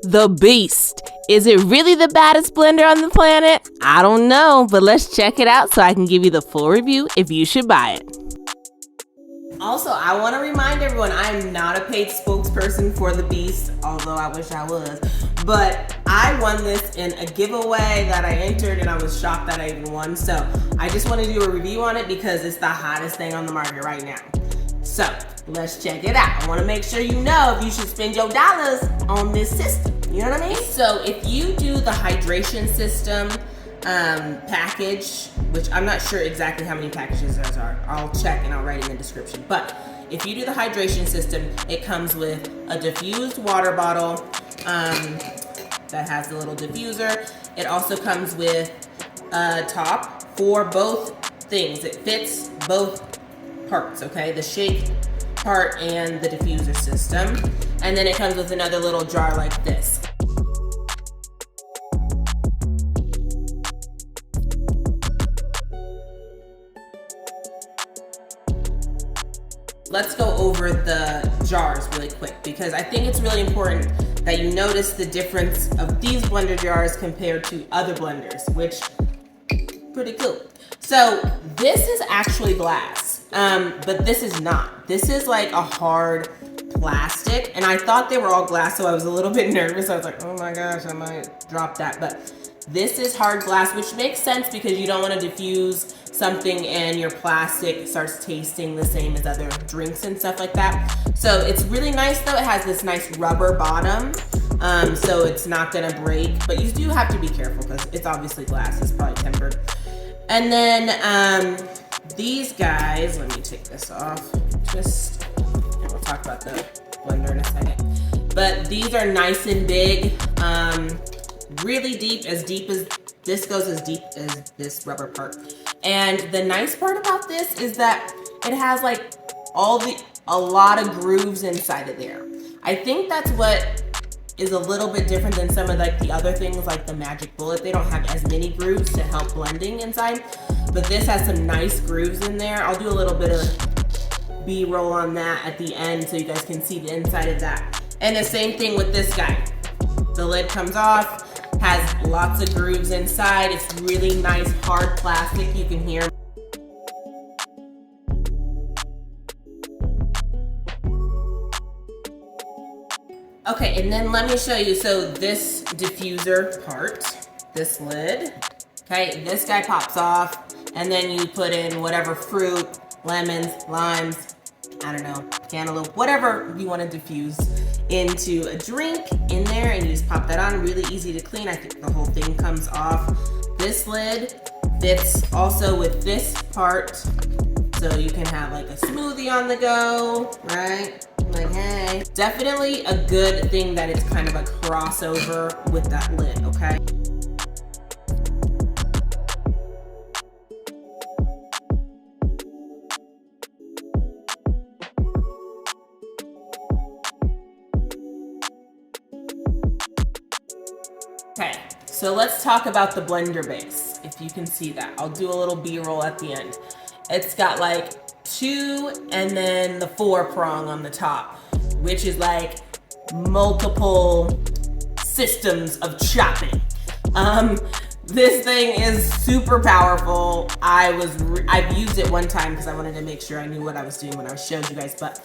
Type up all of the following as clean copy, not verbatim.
The Beast. Is it really the baddest blender on the planet? I don't know, but let's check it out so I can give you the full review if you should buy it. Also, I want to remind everyone, I'm not a paid spokesperson for the Beast, although I wish I was. But I won this in a giveaway that I entered, and I was shocked that I even won. So I just want to do a review on it because it's the hottest thing on the market right now. So let's check it out. I want to make sure you know if you should spend your dollars on this system. You know what I mean? So if you do the hydration system package, which I'm not sure exactly how many packages there are. I'll check and I'll write it in the description. But if you do the hydration system, it comes with a diffused water bottle that has the little diffuser. It also comes with a top for both things. It fits both parts, okay? The shake part and the diffuser system. And then it comes with another little jar like this. Let's go over the jars really quick because I think it's really important that you notice the difference of these blender jars compared to other blenders, which pretty cool. So this is actually glass, but this is not. This is like a hard plastic, and I thought they were all glass, so I was a little bit nervous. I was like, oh my gosh, I might drop that. But this is hard glass, which makes sense because you don't want to diffuse something and your plastic starts tasting the same as other drinks and stuff like that. So it's really nice though. It has this nice rubber bottom, so it's not gonna break, but you do have to be careful because it's obviously glass. It's probably tempered. And then these guys, let me take this off. And we'll talk about the blender in a second. But these are nice and big, really deep as this goes, as deep as this rubber part. And the nice part about this is that it has like a lot of grooves inside of there. I think that's what is a little bit different than some of like the other things like the Magic Bullet. They don't have as many grooves to help blending inside, but this has some nice grooves in there. I'll do a little bit of B-roll on that at the end so you guys can see the inside of that. And the same thing with this guy. The lid comes off, has lots of grooves inside. It's really nice hard plastic, you can hear. Okay, and then let me show you. So this diffuser part, this lid, okay, this guy pops off, and then you put in whatever fruit, lemons, limes, I don't know, cantaloupe, whatever you want to diffuse into a drink in there, and you just pop that on. Really easy to clean. I think the whole thing comes off. This lid fits also with this part, so you can have like a smoothie on the go, right? Like, hey, definitely a good thing that it's kind of a crossover with that lid, okay? Okay, so let's talk about the blender base, if you can see that. I'll do a little B-roll at the end. It's got like 2 and then the 4 prong on the top, which is like multiple systems of chopping. This thing is super powerful. I've used it one time because I wanted to make sure I knew what I was doing when I showed you guys, but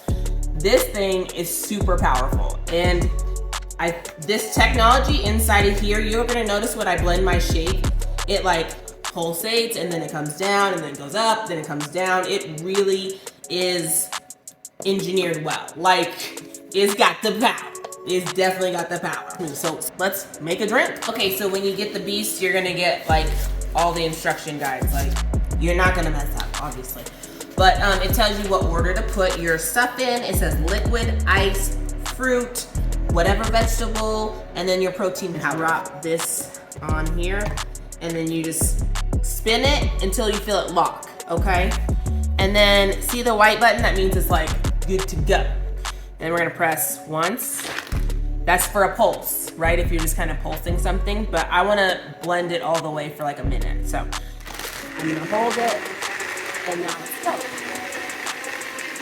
this thing is super powerful. And this technology inside of here, you're gonna notice when I blend my shake, it like pulsates and then it comes down and then it goes up, then it comes down. It really is engineered well. Like, it's got the power. It's definitely got the power. So let's make a drink. Okay, so when you get the Beast, you're gonna get like all the instruction guides. Like, you're not gonna mess up, obviously. But it tells you what order to put your stuff in. It says liquid, ice, fruit, whatever vegetable, and then your protein powder. Drop this on here, and then you just spin it until you feel it lock, okay? And then see the white button? That means it's like good to go. And we're gonna press once. That's for a pulse, right? If you're just kind of pulsing something, but I wanna blend it all the way for like a minute. So I'm gonna hold it, and now let's go,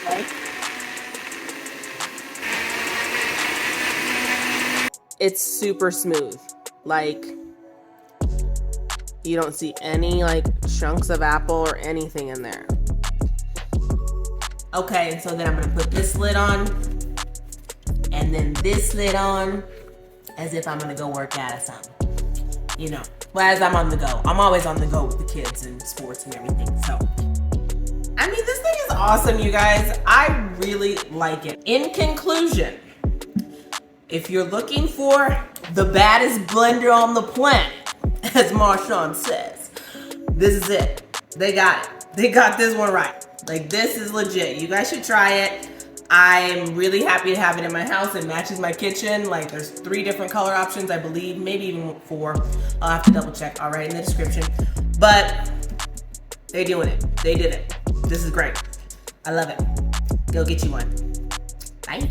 right? It's super smooth. Like, you don't see any like chunks of apple or anything in there. Okay, and so then I'm gonna put this lid on, and then this lid on, as if I'm gonna go work out or something. You know, well, as I'm on the go. I'm always on the go with the kids and sports and everything, so. I mean, this thing is awesome, you guys. I really like it. In conclusion, if you're looking for the baddest blender on the planet, as Marshawn says, this is it. They got it. They got this one right. Like, this is legit. You guys should try it. I'm really happy to have it in my house. It matches my kitchen. Like, there's 3 different color options, I believe, maybe even 4. I'll have to double check. I'll write in the description. But they're doing it. They did it. This is great. I love it. Go get you one. Bye.